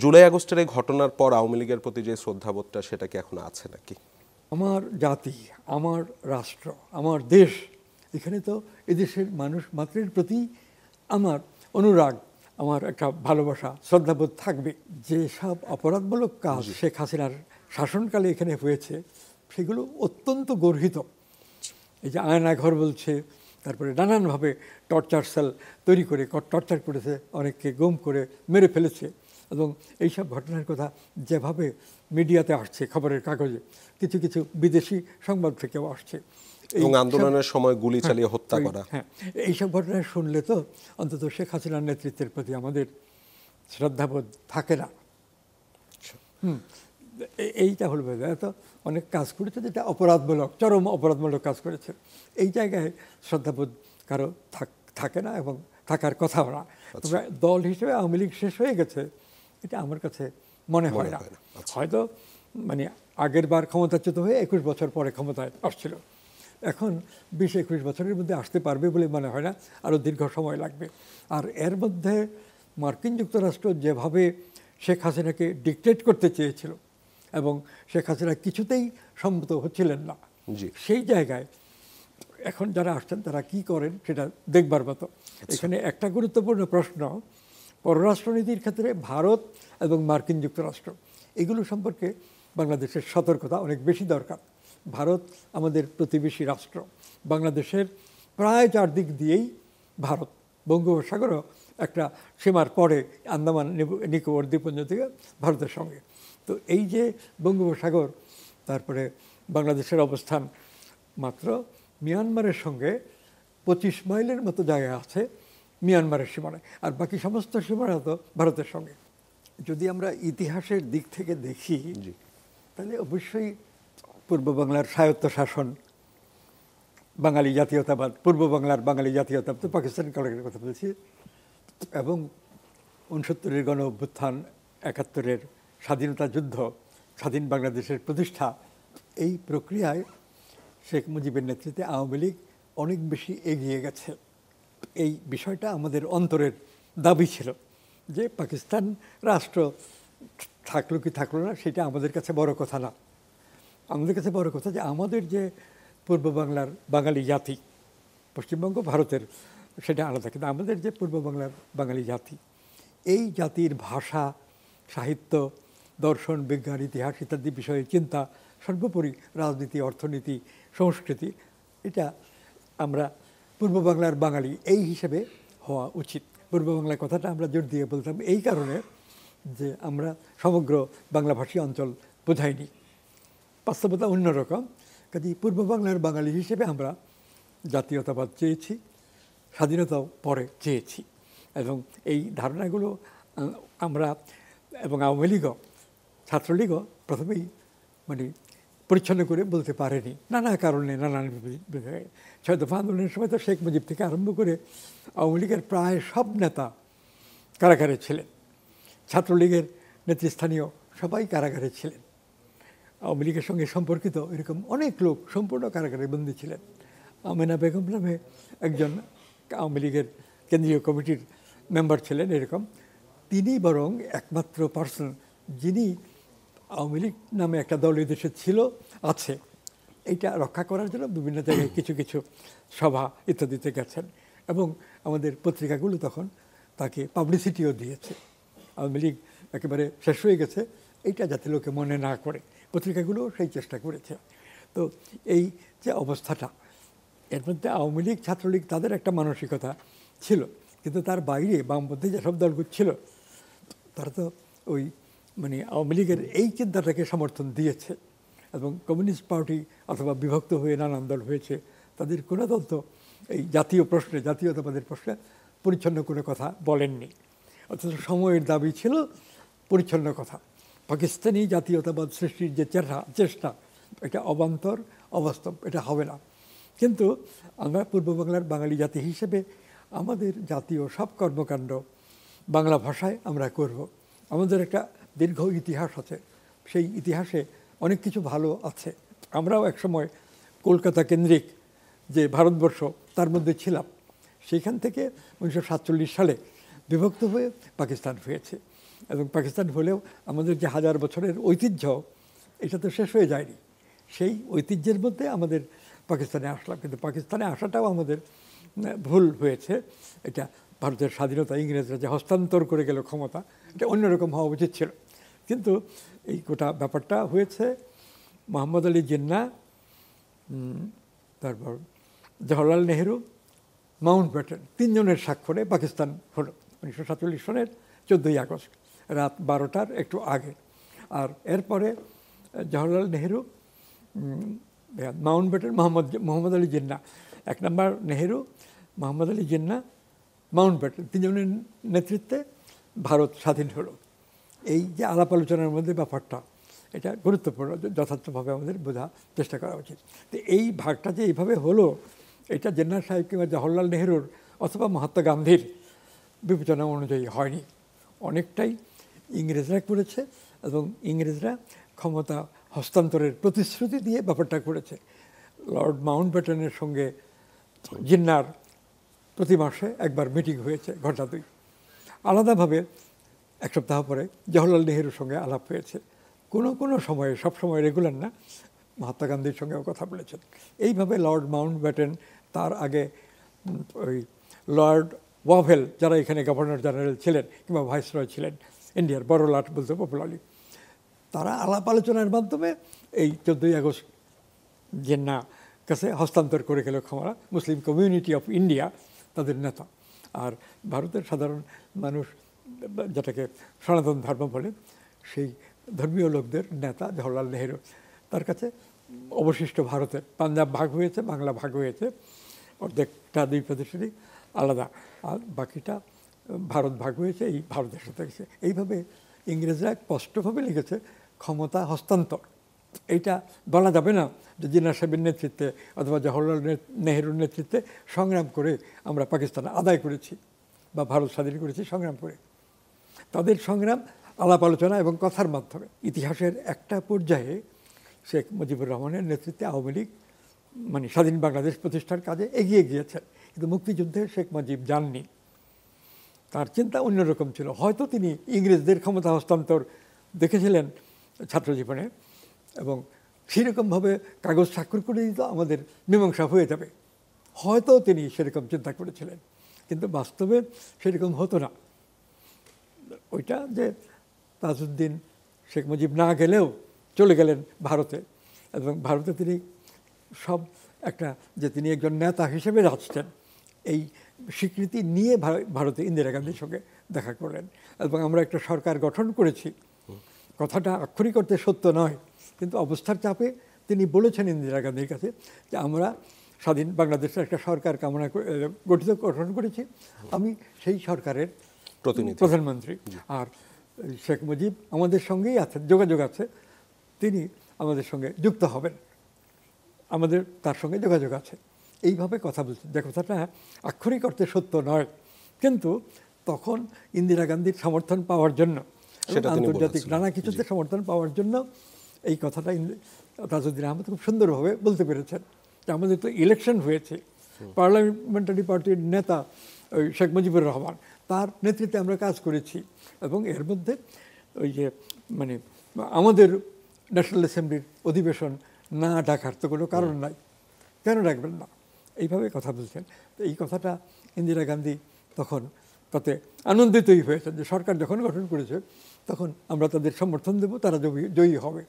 জুলাই আগস্টের এই ঘটনার পর আওয়ামী লীগের প্রতি যে শ্রদ্ধাবোধটা সেটা কি এখন আছে নাকি? আমার জাতি, আমার রাষ্ট্র, আমার দেশ, এখানে তো এদেশের মানুষ মাত্রের প্রতি আমার অনুরাগ, আমার একটা ভালোবাসা, শ্রদ্ধাবোধ থাকবে। যেসব অপরাধমূলক কাজ শেখ হাসিনার শাসনকালে এখানে হয়েছে সেগুলো অত্যন্ত গর্হিত। এই যে আয়নাঘর বলছে, তারপরে নানানভাবে টর্চার সেল তৈরি করে টর্চার করেছে, অনেককে গুম করে মেরে ফেলেছে। এবং এইসব ঘটনার কথা যেভাবে মিডিয়াতে আসছে, খবরের কাগজে, কিছু কিছু বিদেশি সংবাদ থেকেও আসছে, এবং আন্দোলনের সময় গুলি চালিয়ে হত্যা করা, হ্যাঁ, এইসব ঘটনা শুনলে তো অন্তত শেখ হাসিনার নেতৃত্বের প্রতি আমাদের শ্রদ্ধাবোধ থাকে না। এইটা হলো তো অনেক কাজ করেছে যেটা অপরাধমূলক, চরম অপরাধমূলক কাজ করেছে। এই জায়গায় শ্রদ্ধাবোধ কারো থাকে না এবং থাকার কথাও না। তবে দল হিসেবে আওয়ামী লীগ শেষ হয়ে গেছে এটা আমার কাছে মনে হয় না। হয়তো মানে আগের বার ক্ষমতাচ্যুত হয়ে 21 বছর পরে ক্ষমতায় আসছিল, এখন 20-21 বছরের মধ্যে আসতে পারবে বলে মনে হয় না, আরও দীর্ঘ সময় লাগবে। আর এর মধ্যে মার্কিন যুক্তরাষ্ট্র যেভাবে শেখ হাসিনাকে ডিকটেট করতে চেয়েছিল এবং শেখ হাসিনা কিছুতেই সম্মত হচ্ছিলেন না, সেই জায়গায় এখন যারা আসছেন তারা কি করেন সেটা দেখবার মতো। এখানে একটা গুরুত্বপূর্ণ প্রশ্ন, পররাষ্ট্রনীতির ক্ষেত্রে ভারত এবং মার্কিন যুক্তরাষ্ট্র এগুলো সম্পর্কে বাংলাদেশের সতর্কতা অনেক বেশি দরকার। ভারত আমাদের প্রতিবেশী রাষ্ট্র, বাংলাদেশের প্রায় চারদিক দিয়েই ভারত, বঙ্গোপসাগরও একটা সীমার পরে আন্দামান নিকোবর দ্বীপপুঞ্জ থেকে ভারতের সঙ্গে। তো এই যে বঙ্গোপসাগর, তারপরে বাংলাদেশের অবস্থান মাত্র মিয়ানমারের সঙ্গে 25 মাইলের মতো জায়গা আছে মিয়ানমারের সীমানায়, আর বাকি সমস্ত সীমানা তো ভারতের সঙ্গে। যদি আমরা ইতিহাসের দিক থেকে দেখি তাহলে অবশ্যই পূর্ব বাংলার স্বায়ত্তশাসন, বাঙালি জাতীয়তাবাদ, পূর্ব বাংলার বাঙালি জাতীয়তাবাদ, তো পাকিস্তানি কালের কথা বলছি, এবং 69-এর গণ অভ্যুত্থান, 71-এর স্বাধীনতা যুদ্ধ, স্বাধীন বাংলাদেশের প্রতিষ্ঠা, এই প্রক্রিয়ায় শেখ মুজিবের নেতৃত্বে আওয়ামী লীগ অনেক বেশি এগিয়ে গেছে। এই বিষয়টা আমাদের অন্তরের দাবি ছিল যে পাকিস্তান রাষ্ট্র থাকলো কি থাকলো না সেটা আমাদের কাছে বড় কথা না। আমাদের কাছে বড় কথা যে আমাদের যে পূর্ব বাংলার বাঙালি জাতি, পশ্চিমবঙ্গ ভারতের সেটা আলাদা, কিন্তু আমাদের যে পূর্ব বাংলার বাঙালি জাতি, এই জাতির ভাষা, সাহিত্য, দর্শন, বিজ্ঞান, ইতিহাস ইত্যাদি বিষয়ে চিন্তা, সর্বোপরি রাজনীতি, অর্থনীতি, সংস্কৃতি, এটা আমরা পূর্ব বাংলার বাঙালি এই হিসেবে হওয়া উচিত। পূর্ব বাংলার কথাটা আমরা জোর দিয়ে বলতাম এই কারণে যে আমরা সমগ্র বাংলাভাষী অঞ্চল বোঝাইনি, বাস্তবতা অন্যরকম। কাজে পূর্ব বাংলার বাঙালি হিসেবে আমরা জাতীয়তাবাদ চেয়েছি, স্বাধীনতাও পরে চেয়েছি, এবং এই ধারণাগুলো আমরা এবং আওয়ামী লীগও, ছাত্রলীগও প্রথমেই মানে পরিচ্ছন্ন করে বলতে পারেনি, নানা কারণে, নানান 6 দফা আন্দোলনের সময় তো শেখ মুজিব থেকে আরম্ভ করে আওয়ামী লীগের প্রায় সব নেতা কারাগারে ছিলেন, ছাত্রলীগের নেতৃস্থানীয় সবাই কারাগারে ছিলেন, আওয়ামী লীগের সঙ্গে সম্পর্কিত এরকম অনেক লোক সম্পূর্ণ কারাগারে বন্দী ছিলেন। আমেনা বেগম নামে একজন আওয়ামী লীগের কেন্দ্রীয় কমিটির মেম্বার ছিলেন এরকম, তিনি বরং একমাত্র পার্সন যিনি আওয়ামী লীগ নামে একটা দল এই দেশে ছিল, আছে, এইটা রক্ষা করার জন্য বিভিন্ন জায়গায় কিছু কিছু সভা ইত্যাদিতে গেছেন, এবং আমাদের পত্রিকাগুলো তখন তাকে পাবলিসিটিও দিয়েছে। আওয়ামী লীগ একেবারে শেষ হয়ে গেছে এইটা যাতে লোকে মনে না করে, পত্রিকাগুলোও সেই চেষ্টা করেছে। তো এই যে অবস্থাটা, এর মধ্যে আওয়ামী লীগ, ছাত্রলীগ তাদের একটা মানসিকতা ছিল, কিন্তু তার বাইরে বামপন্থী যেসব দলগুলো ছিল তারা তো ওই মানে আওয়ামী লীগের এই চিন্তাটাকে সমর্থন দিয়েছে, এবং কমিউনিস্ট পার্টি অথবা বিভক্ত হয়ে নানান দল হয়েছে, তাদের কোনো দল তো এই জাতীয় প্রশ্নে, জাতীয়তাবাদের প্রশ্নে পরিচ্ছন্ন কোনো কথা বলেননি। অথচ সময়ের দাবি ছিল পরিচ্ছন্ন কথা। পাকিস্তানি জাতীয়তাবাদ সৃষ্টির যে চেষ্টা, এটা অবান্তর, অবাস্তব, এটা হবে না। কিন্তু আমরা পূর্ব বাংলার বাঙালি জাতি হিসেবে আমাদের জাতীয় সব কর্মকাণ্ড বাংলা ভাষায় আমরা করব। আমাদের একটা দীর্ঘ ইতিহাস আছে, সেই ইতিহাসে অনেক কিছু ভালো আছে। আমরাও একসময় কলকাতা কেন্দ্রিক যে ভারতবর্ষ তার মধ্যে ছিলাম, সেইখান থেকে 1947 সালে বিভক্ত হয়ে পাকিস্তান হয়েছে। এবং পাকিস্তান হলেও আমাদের যে হাজার বছরের ঐতিহ্য এটা তো শেষ হয়ে যায়নি। সেই ঐতিহ্যের মধ্যে আমাদের পাকিস্তানে আসলাম, কিন্তু পাকিস্তানে আসাটাও আমাদের ভুল হয়েছে। এটা ভারতের স্বাধীনতা ইংরেজরা যে হস্তান্তর করে গেল ক্ষমতা, এটা অন্যরকম হওয়া উচিত ছিল। কিন্তু এই গোটা ব্যাপারটা হয়েছে মোহাম্মদ আলী জিন্নাহ, তারপর জওহরলাল নেহেরু, মাউন্ট ব্যাটেন, তিনজনের স্বাক্ষরে পাকিস্তান হলো 1947 সনের 14ই আগস্ট রাত 12টার একটু আগে। আর এরপরে জওহরলাল নেহেরু, মাউন্ট ব্যাটেন, মোহাম্মদ আলী জিন্নাহ, এক নম্বর নেহেরু, মোহাম্মদ আলী জিন্নাহ, মাউন্ট ব্যাটেন, তিনজনের নেতৃত্বে ভারত স্বাধীন হলো। এই যে আলাপ আলোচনার মধ্যে ব্যাপারটা, এটা গুরুত্বপূর্ণ, যথার্থভাবে আমাদের বোঝার চেষ্টা করা উচিত। তো এই ভাগটা যে এইভাবে হলো, এটা জিন্নাহ সাহেব কিংবা জওহরলাল নেহেরুর অথবা মহাত্মা গান্ধীর বিবেচনা অনুযায়ী হয়নি, অনেকটাই ইংরেজরা করেছে। এবং ইংরেজরা ক্ষমতা হস্তান্তরের প্রতিশ্রুতি দিয়ে ব্যাপারটা করেছে। লর্ড মাউন্ট ব্যাটেনের সঙ্গে জিন্নাহর প্রতি মাসে একবার মিটিং হয়েছে, ঘণ্টা 2। আলাদাভাবে এক সপ্তাহ পরে জওহরলাল নেহেরুর সঙ্গে আলাপ হয়েছে। কোনো সময়ে, সব সময় রেগুলার না, মহাত্মা গান্ধীর সঙ্গেও কথা বলেছেন। এইভাবে লর্ড মাউন্ট ব্যাটেন, তার আগে ওই লর্ড ওয়াভেল, যারা এখানে গভর্নর জেনারেল ছিলেন কিংবা ভাইসরয় ছিলেন, ইন্ডিয়ার বড় লাট বলতে পপুলারলি, তারা আলাপ আলোচনার মাধ্যমে এই 14ই আগস্ট জিন্নাহ কাছে হস্তান্তর করে গেল ক্ষমতা। মুসলিম কমিউনিটি অফ ইন্ডিয়া তাদের নেতা, আর ভারতের সাধারণ মানুষ, যেটাকে সনাতন ধর্ম বলে, সেই ধর্মীয় লোকদের নেতা জওহরলাল নেহেরু, তার কাছে অবশিষ্ট ভারতের পাঞ্জাব ভাগ হয়েছে, বাংলা ভাগ হয়েছে, অর্ধেকটা দুই প্রদেশেরই আলাদা, আর বাকিটা ভারত ভাগ হয়েছে, এই ভারতের সাথে গেছে। এইভাবে ইংরেজরা স্পষ্টভাবে লিখেছে ক্ষমতা হস্তান্তর। এইটা বলা যাবে না যে জিন্নাহ সাহেবের নেতৃত্বে অথবা জওহরলাল নেহেরুর নেতৃত্বে সংগ্রাম করে আমরা পাকিস্তান আদায় করেছি বা ভারত স্বাধীন করেছি সংগ্রাম করে। তাদের সংগ্রাম আলাপ আলোচনা এবং কথার মাধ্যমে। ইতিহাসের একটা পর্যায়ে শেখ মুজিবুর রহমানের নেতৃত্বে আওয়ামী লীগ মানে স্বাধীন বাংলাদেশ প্রতিষ্ঠার কাজে এগিয়ে গিয়েছেন, কিন্তু মুক্তিযুদ্ধে শেখ মুজিব যাননি। তার চিন্তা অন্যরকম ছিল। হয়তো তিনি ইংরেজদের ক্ষমতা হস্তান্তর দেখেছিলেন ছাত্র জীবনে, এবং সেরকমভাবে কাগজ স্বাক্ষর করে দিত আমাদের মীমাংসা হয়ে যাবে, হয়তো তিনি সেরকম চিন্তা করেছিলেন, কিন্তু বাস্তবে সেরকম হতো না। ওইটা যে তাজউদ্দিন শেখ মুজিব না গেলেও চলে গেলেন ভারতে, এবং ভারতে তিনি সব একটা যে তিনি একজন নেতা হিসেবে আসছেন, এই স্বীকৃতি নিয়ে ভারতে ইন্দিরা গান্ধীর সঙ্গে দেখা করলেন, এবং আমরা একটা সরকার গঠন করেছি। কথাটা আক্ষরিক অর্থে সত্য নয়, কিন্তু অবস্থার চাপে তিনি বলেছেন ইন্দিরা গান্ধীর কাছে যে আমরা স্বাধীন বাংলাদেশের একটা সরকার গঠন করেছি, আমি সেই সরকারের প্রধানমন্ত্রী। আর শেখ মুজিব আমাদের সঙ্গেই আছেন, যোগাযোগ আছে, তিনি আমাদের সঙ্গে যুক্ত হবেন, আমাদের তার সঙ্গে যোগাযোগ আছে। এইভাবে কথা বলছেন, যে কথাটা আক্ষরিক অর্থে সত্য নয়, কিন্তু তখন ইন্দিরা গান্ধীর সমর্থন পাওয়ার জন্য, আন্তর্জাতিক নানা কিছুতে সমর্থন পাওয়ার জন্য এই কথাটা তাজউদ্দিন আহমেদ খুব সুন্দরভাবে বলতে পেরেছেন যে আমাদের তো ইলেকশন হয়েছে, পার্লামেন্টারি পার্টির নেতা ওই শেখ মুজিবুর রহমান, তার নেতৃত্বে আমরা কাজ করেছি, এবং এর মধ্যে ওই যে মানে আমাদের ন্যাশনাল অ্যাসেম্বলির অধিবেশন না ডাকার তো কোনো কারণ নাই, কেন ডাকবেন না, এইভাবে কথা বলছেন। তো এই কথাটা ইন্দিরা গান্ধী তখন তাতে আনন্দিতই হয়েছেন যে সরকার যখন গঠন করেছে তখন আমরা তাদের সমর্থন দেব, তারা জয়ী হবে।